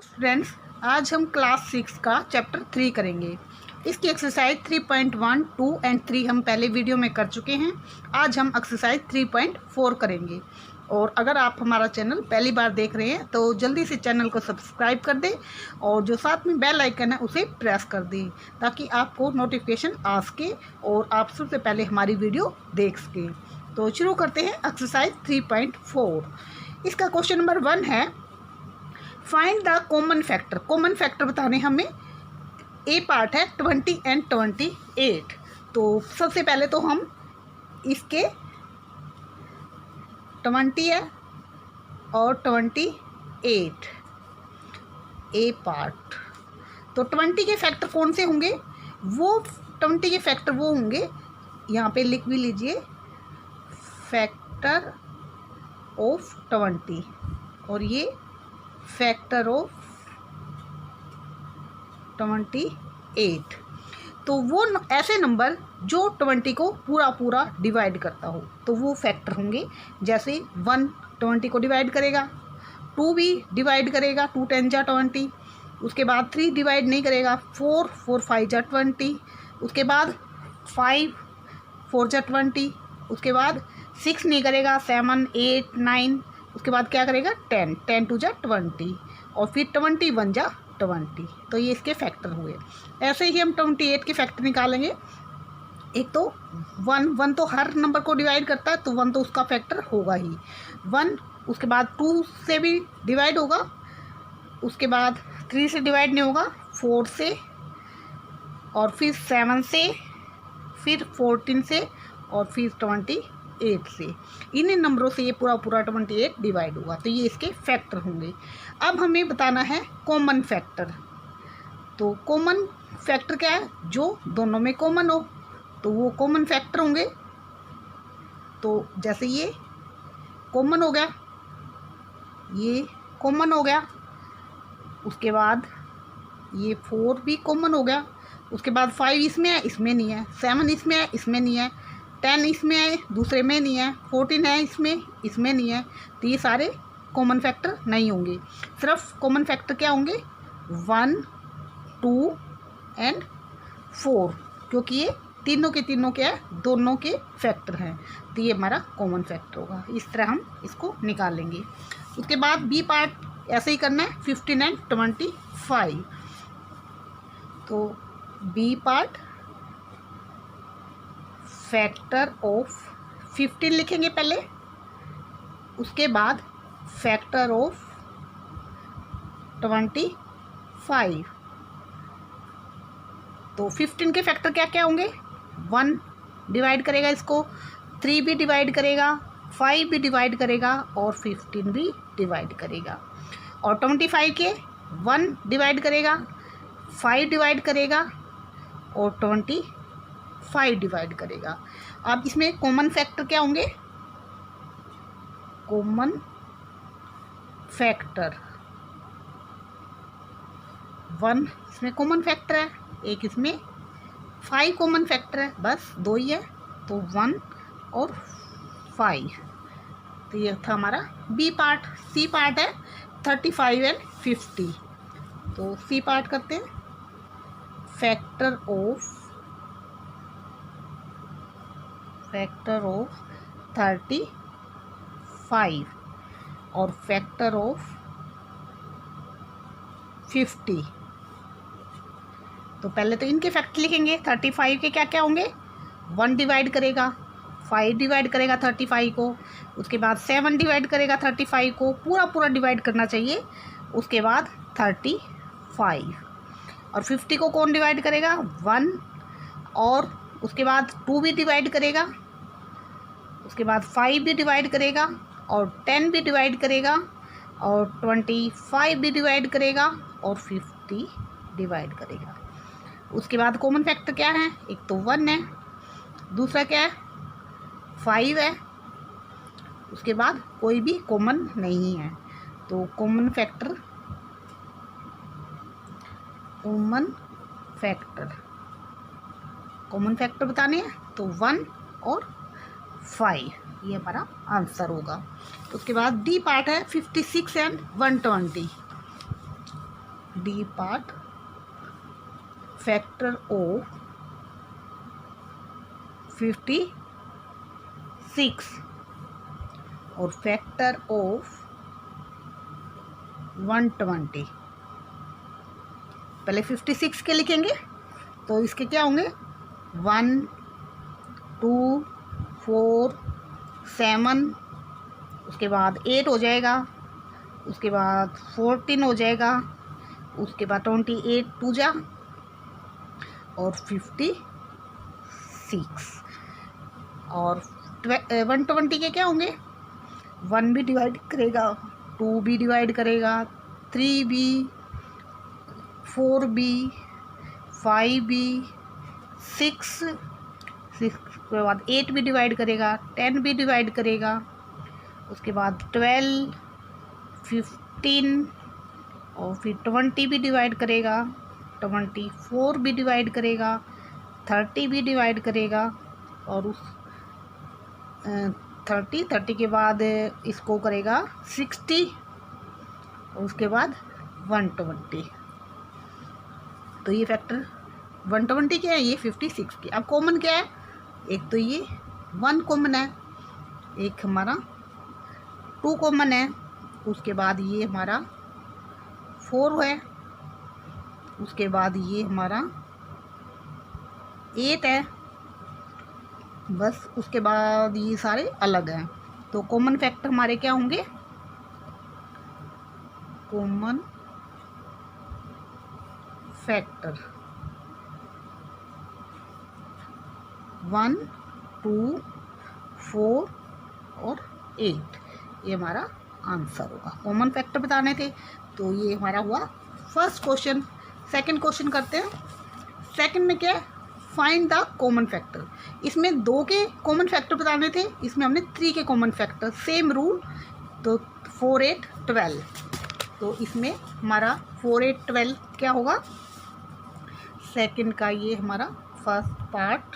Friends, आज हम class 6 का चैप्टर 3 करेंगे। इसकी एक्सरसाइज 3.1, 2 एंड 3 हम पहले वीडियो में कर चुके हैं। आज हम एक्सरसाइज 3.4 करेंगे। और अगर आप हमारा चैनल पहली बार देख रहे हैं तो जल्दी से चैनल को सब्सक्राइब कर दें और जो साथ में बेल आइकन है उसे प्रेस कर दें ताकि आपको नोटिफिकेशन आ सके और आप सबसे पहले हमारी वीडियो देख सकें। तो शुरू करते हैं एक्सरसाइज 3.4। इसका क्वेश्चन नंबर 1 है, find the common factor. Common factor बताने हमें। ए पार्ट है 20 एंड 28। तो सबसे पहले तो हम इसके 20 है और 28 ए पार्ट। तो 20 के फैक्टर कौन से होंगे? वो 20 के फैक्टर वो होंगे, यहाँ पे लिख भी लीजिए, फैक्टर ऑफ 20 और ये फैक्टर ऑफ 28। तो वो ऐसे नंबर जो 20 को पूरा पूरा डिवाइड करता हो तो वो फैक्टर होंगे। जैसे 1 20 को डिवाइड करेगा, 2 भी डिवाइड करेगा, 2 10 जा 20। उसके बाद 3 डिवाइड नहीं करेगा, 4 4 5 जा 20। उसके बाद 5 4 जा 20। उसके बाद 6 नहीं करेगा, 7 8 9। उसके बाद क्या करेगा, 10 10 2 जा 20 और फिर 21 जा 20। तो ये इसके फैक्टर हुए। ऐसे ही हम 28 के फैक्टर निकालेंगे। एक तो 1 तो हर नंबर को डिवाइड करता है तो 1 तो उसका फैक्टर होगा ही 1। उसके बाद 2 से भी डिवाइड होगा, उसके बाद 3 से डिवाइड नहीं होगा, 4 से और फिर 7 से, फिर 14 से और फिर 28 से। इन नंबरों से ये पूरा 28 डिवाइड होगा। तो ये इसके फैक्टर होंगे। अब हमें बताना है कॉमन फैक्टर। तो कॉमन फैक्टर क्या है? जो दोनों में कॉमन हो तो वो कॉमन फैक्टर होंगे। तो जैसे ये कॉमन हो गया, ये कॉमन हो गया, उसके बाद ये 4 भी कॉमन हो गया, उसके बाद 5 इसमें है, इसमें नहीं है, 7 इसमें है, इसमें नहीं है, 10 इसमें है, दूसरे में नहीं है, 14 है इसमें, इसमें नहीं है। तो ये सारे कॉमन फैक्टर नहीं होंगे। सिर्फ कॉमन फैक्टर क्या होंगे? 1 2 एंड 4, क्योंकि ये तीनों के तीनों क्या है, दोनों के फैक्टर हैं। तो ये हमारा कॉमन फैक्टर होगा। इस तरह हम इसको निकालेंगे। उसके बाद बी पार्ट ऐसे ही करना है, 15 एंड 25। तो बी पार्ट फैक्टर ऑफ 15 लिखेंगे पहले, उसके बाद फैक्टर ऑफ 25। तो 15 के फैक्टर क्या क्या होंगे? 1 डिवाइड करेगा इसको, 3 भी डिवाइड करेगा, 5 भी डिवाइड करेगा और 15 भी डिवाइड करेगा। और 25 के 1 डिवाइड करेगा, 5 डिवाइड करेगा और 25 डिवाइड करेगा। अब इसमें कॉमन फैक्टर क्या होंगे? कॉमन फैक्टर 1 इसमें कॉमन फैक्टर है, एक इसमें 5 कॉमन फैक्टर है, बस 2 ही है। तो 1 और 5। तो ये था हमारा बी पार्ट। सी पार्ट है 35 एंड 50। तो सी पार्ट करते हैं, फैक्टर ऑफ 35 और फैक्टर ऑफ 50। तो पहले तो इनके फैक्टर लिखेंगे। 35 के क्या क्या होंगे? 1 डिवाइड करेगा, 5 डिवाइड करेगा 35 को, उसके बाद 7 डिवाइड करेगा 35 को, पूरा पूरा डिवाइड करना चाहिए। उसके बाद 35 और 50 को कौन डिवाइड करेगा? 1 और उसके बाद 2 भी डिवाइड करेगा, उसके बाद 5 भी डिवाइड करेगा और 10 भी डिवाइड करेगा और 25 भी डिवाइड करेगा और 50 डिवाइड करेगा। उसके बाद कॉमन फैक्टर क्या है? एक तो 1 है, दूसरा क्या है? 5 है, उसके बाद कोई भी कॉमन नहीं है। तो कॉमन फैक्टर बताने हैं तो 1 और 5, ये हमारा आंसर होगा। उसके बाद डी पार्ट है 56 and 120। D part factor of 56 और फैक्टर ऑफ 120। पहले 56 के लिखेंगे तो इसके क्या होंगे 1 2 4 7, उसके बाद 8 हो जाएगा, उसके बाद 14 हो जाएगा, उसके बाद 28 टू जा और 56 और 120 के क्या होंगे 1 भी डिवाइड करेगा, 2 भी डिवाइड करेगा, 3 भी, 4 भी, 5 भी, 6 के बाद 8 भी डिवाइड करेगा, 10 भी डिवाइड करेगा, उसके बाद 12 15 और फिर 20 भी डिवाइड करेगा, 24 भी डिवाइड करेगा, 30 भी डिवाइड करेगा और उस 30 के बाद इसको करेगा 60 और उसके बाद 120। तो ये फैक्टर 120 क्या है, ये 56 की। अब कॉमन क्या है, एक तो ये 1 कॉमन है, एक हमारा 2 कॉमन है, उसके बाद ये हमारा 4 है, उसके बाद ये हमारा 8 है, बस उसके बाद ये सारे अलग हैं। तो कॉमन फैक्टर हमारे क्या होंगे, कॉमन फैक्टर 1 2 4 और 8, ये हमारा आंसर होगा। कॉमन फैक्टर बताने थे, तो ये हमारा हुआ फर्स्ट क्वेश्चन। सेकंड क्वेश्चन करते हैं। सेकंड में क्या है, फाइंड द कॉमन फैक्टर। इसमें 2 के कॉमन फैक्टर बताने थे, इसमें हमने 3 के कॉमन फैक्टर, सेम रूल। तो 4 8 12, तो इसमें हमारा 4 8 12 क्या होगा, सेकंड का ये हमारा फर्स्ट पार्ट,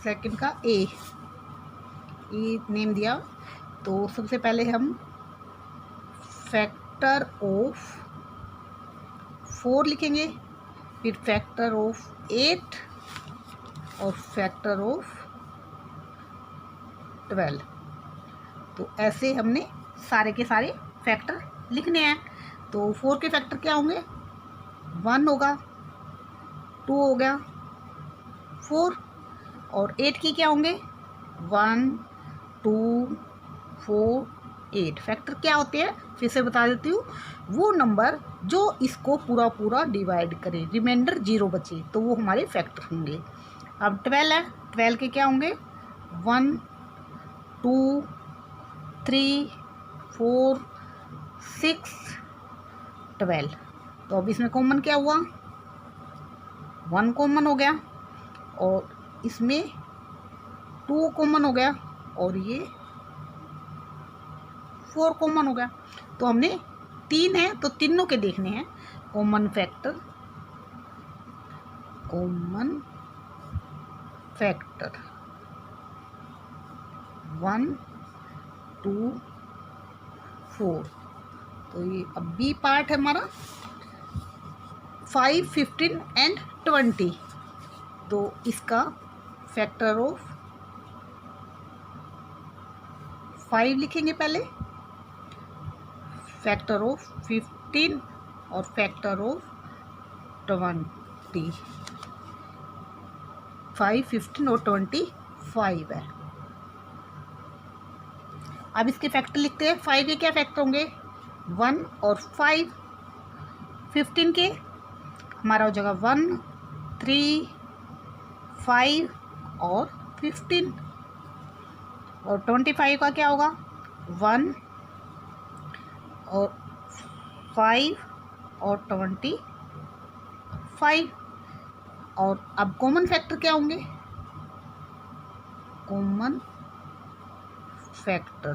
सेकंड का ए नेम दिया। तो सबसे पहले हम फैक्टर ऑफ 4 लिखेंगे, फिर फैक्टर ऑफ 8 और फैक्टर ऑफ 12। तो ऐसे हमने सारे के सारे फैक्टर लिखने हैं। तो 4 के फैक्टर क्या होंगे, 1 होगा, 2 हो गया, 4 और 8 की क्या होंगे 1 2 4 8। फैक्टर क्या होते हैं फिर से बता देती हूँ, वो नंबर जो इसको पूरा पूरा डिवाइड करे, रिमाइंडर 0 बचे, तो वो हमारे फैक्टर होंगे। अब 12 है, 12 के क्या होंगे 1 2 3 4 6 12। तो अब इसमें कॉमन क्या हुआ, 1 कॉमन हो गया और इसमें 2 कॉमन हो गया और ये 4 कॉमन हो गया। तो हमने 3 है तो तीनों के देखने हैं कॉमन फैक्टर, कॉमन फैक्टर 1 2 4। तो ये अब बी पार्ट है हमारा 5 15 एंड 20। तो इसका फैक्टर ऑफ 5 लिखेंगे पहले, फैक्टर ऑफ 15 और फैक्टर ऑफ 20। 5 15 और 25 है। अब इसके फैक्टर लिखते हैं। 5 के क्या फैक्टर होंगे 1 और 5। 15 के हमारा हो जाएगा 1 3 5 और 15। और 25 का क्या होगा 1 और 5 और 25। और अब कॉमन फैक्टर क्या होंगे, कॉमन फैक्टर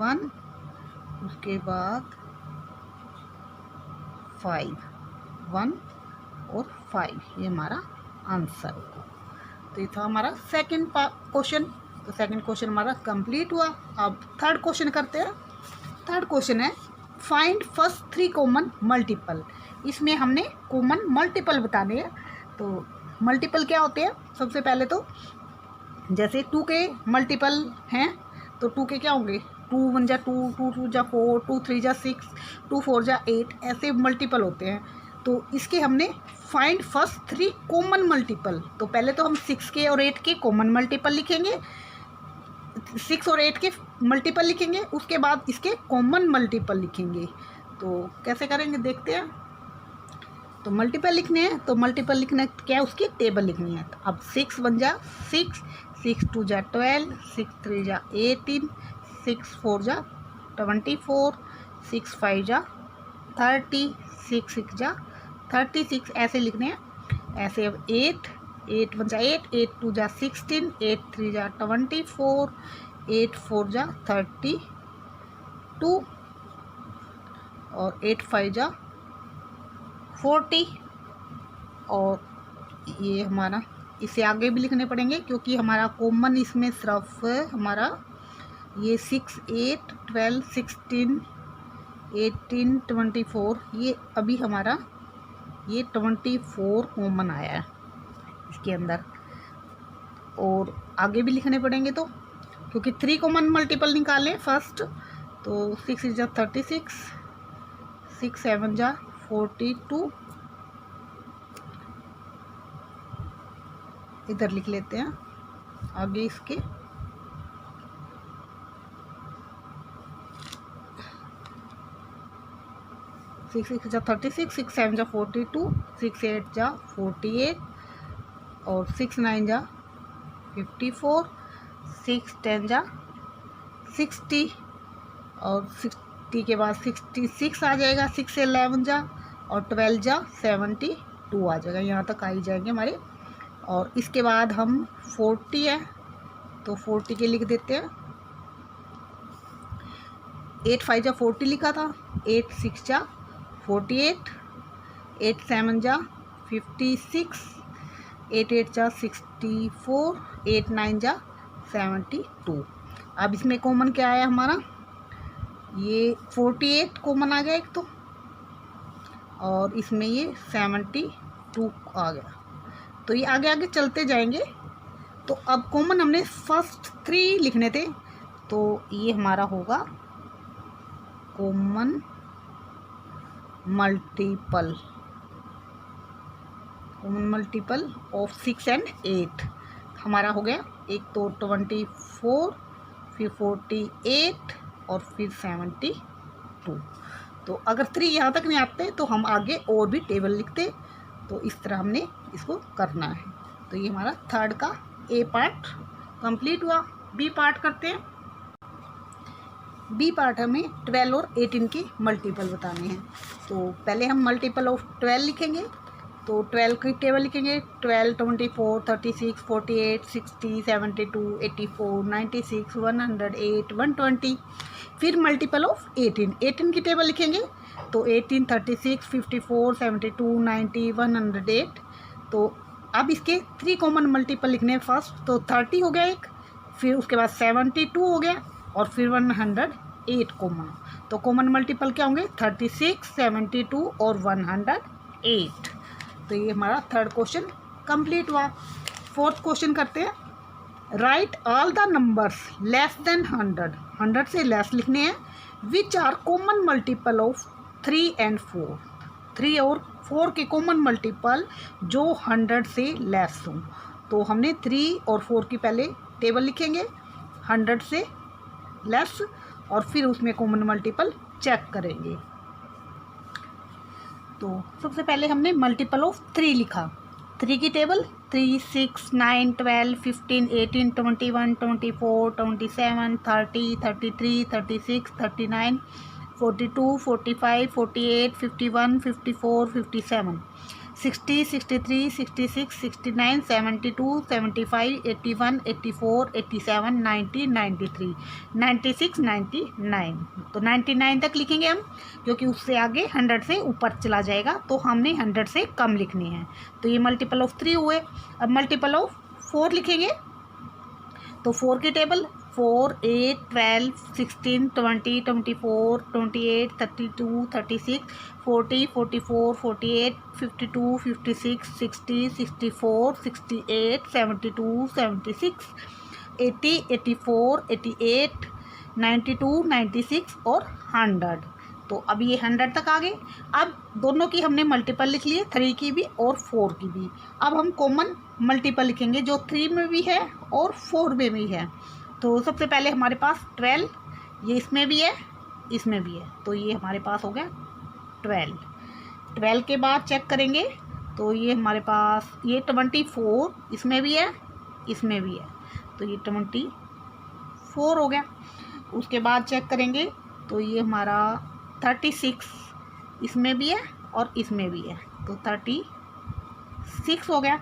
1, उसके बाद 5, 1 और 5, ये हमारा आंसर होगा। तो ये था हमारा सेकंड क्वेश्चन। तो सेकंड क्वेश्चन हमारा कंप्लीट हुआ। अब थर्ड क्वेश्चन करते हैं। थर्ड क्वेश्चन है फाइंड फर्स्ट 3 कॉमन मल्टीपल। इसमें हमने कॉमन मल्टीपल बताने हैं। तो मल्टीपल क्या होते हैं, सबसे पहले तो जैसे 2 के मल्टीपल हैं तो 2 के क्या होंगे, 2 1 जा 2, 2 2 जा 4, 2 3 जा 6, 2 4 जा 8, ऐसे मल्टीपल होते हैं। तो इसके हमने फाइंड फर्स्ट 3 कॉमन मल्टीपल। तो पहले तो हम 6 के और 8 के कॉमन मल्टीपल लिखेंगे, 6 और 8 के मल्टीपल लिखेंगे, उसके बाद इसके कॉमन मल्टीपल लिखेंगे। तो कैसे करेंगे देखते हैं। तो मल्टीपल लिखने हैं, तो मल्टीपल लिखना क्या है, उसकी टेबल लिखनी है। तो अब 6 1 जा 6, 6 2 जा 12, 6 3 जा 18, 6 4 जा 24, 6 5 जा 30, 6 6 जा 36, ऐसे लिखने हैं। ऐसे अब 8 1 जा 8, 8 2 जा 16, 8 3 जा 24, 8 4 जा 32 और 8 5 जा 40। और ये हमारा इसे आगे भी लिखने पड़ेंगे क्योंकि हमारा कॉमन इसमें सिर्फ हमारा ये 6 8 12 16 18 24, ये अभी हमारा ये 24 कॉमन आया है इसके अंदर। और आगे भी लिखने पड़ेंगे तो क्योंकि 3 कॉमन मल्टीपल निकालें फर्स्ट। तो 6 जा 36, 6 7 जा 42, इधर लिख लेते हैं आगे इसके। 6 6 जा 36, 6 7 जा 42, 6 8 जा 48 और 6 9 जा 54, 6 10 जा 60 और 60 के बाद 66 आ जाएगा, 6 से 11 जा और 12 जा 72 आ जाएगा, यहाँ तक आ ही जाएंगे हमारे। और इसके बाद हम 40 है तो 40 के लिख देते हैं। 8 5 जा 40 लिखा था, 8 6 जा 48, 8 7 जा 56, 8 8 जा 64, 8 9 जा 72। अब इसमें कॉमन क्या आया हमारा, ये 48 कॉमन आ गया एक तो, और इसमें ये 72 आ गया। तो ये आगे आगे चलते जाएंगे। तो अब कॉमन हमने फर्स्ट 3 लिखने थे, तो ये हमारा होगा common multiple, common multiple of 6 and 8 हमारा हो गया। एक तो 24, फिर 48 और फिर 72। तो अगर 3 यहाँ तक नहीं आते तो हम आगे और भी टेबल लिखते। तो इस तरह हमने इसको करना है। तो ये हमारा थर्ड का ए पार्ट कंप्लीट हुआ। बी पार्ट करते हैं। बी पार्ट हमें 12 और 18 के मल्टीपल बताने हैं। तो पहले हम मल्टीपल ऑफ 12 लिखेंगे। तो 12 की टेबल लिखेंगे। 12 24 36 48 60 72 84 96 108 120। फिर मल्टीपल ऑफ 18 की टेबल लिखेंगे। तो 18 36 54 72 90 108। तो अब इसके 3 कॉमन मल्टीपल लिखने हैं फर्स्ट। तो 30 हो गया एक, फिर उसके बाद 72 हो गया और फिर 108 कॉमन। तो कॉमन मल्टीपल क्या होंगे, 36 72 और 108। तो ये हमारा थर्ड क्वेश्चन कंप्लीट हुआ। फोर्थ क्वेश्चन करते हैं। Write all the numbers less than 100 से लेस लिखने हैं, which are common multiple of 3 and 4। 3 और 4 के कॉमन मल्टीपल जो 100 से लेस हों। तो हमने 3 और 4 की पहले टेबल लिखेंगे 100 से लेस, और फिर उसमें कॉमन मल्टीपल चेक करेंगे। तो सबसे पहले हमने मल्टीपल ऑफ 3 लिखा। 3 की टेबल 3 6 9 12 15 18 21 24 27 30 33 36 39 42 45 48 51 54 57 60 63 66 69 72 75 81 84 87 90 93 96 99। तो 99 तक लिखेंगे हम, क्योंकि उससे आगे 100 से ऊपर चला जाएगा, तो हमने 100 से कम लिखने हैं। तो ये मल्टीपल ऑफ 3 हुए। अब मल्टीपल ऑफ 4 लिखेंगे। तो तो 4 की टेबल 4, 8, 12, 16, 20, 24, 28, 32, 36, 40, 44, 48, 52, 56, 60, 64, 68, 72, 76, 80, 84, 88, 92, 96 और 100। तो अब ये 100 तक आ गए। अब दोनों की हमने मल्टीपल लिख लिए, 3 की भी और 4 की भी। अब हम कॉमन मल्टीपल लिखेंगे जो 3 में भी है और 4 में भी है। तो सबसे पहले हमारे पास 12, ये इसमें भी है इसमें भी है, तो ये हमारे पास हो गया 12। 12 के बाद चेक करेंगे तो ये हमारे पास ये 24 इसमें भी है इसमें भी है, तो ये 24 हो गया। उसके बाद चेक करेंगे तो ये हमारा 36 इसमें भी है और इसमें भी है, तो 36 हो गया।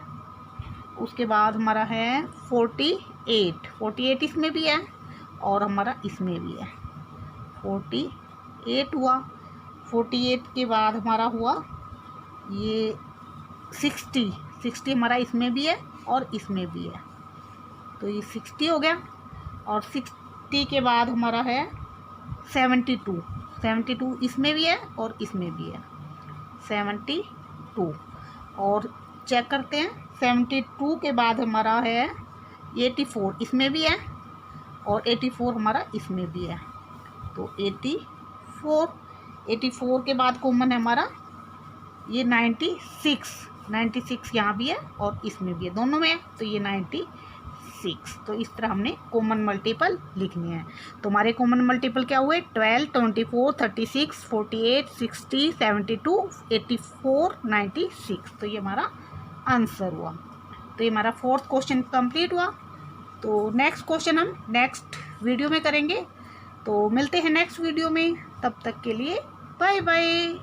उसके बाद हमारा है 48 इसमें भी है और हमारा इसमें भी है, 48 हुआ। 48 के बाद हमारा हुआ ये 60 हमारा इसमें भी है और इसमें भी है, तो ये 60 हो गया। और 60 के बाद हमारा है 72 इसमें भी है और इसमें भी है, 72। और चेक करते हैं 72 के बाद हमारा है 84 इसमें भी है और 84 हमारा इसमें भी है, तो 84 के बाद कॉमन है हमारा ये 96 यहाँ भी है और इसमें भी है, दोनों में है, तो ये 96। तो इस तरह हमने कॉमन मल्टीपल लिखने हैं। तो हमारे कॉमन मल्टीपल क्या हुए 12, 24, 36, 48, 60, 72, 84, 96। तो ये हमारा आंसर हुआ। तो ये हमारा 4th क्वेश्चन कंप्लीट हुआ। तो नेक्स्ट क्वेश्चन हम नेक्स्ट वीडियो में करेंगे। तो मिलते हैं नेक्स्ट वीडियो में, तब तक के लिए बाय बाय।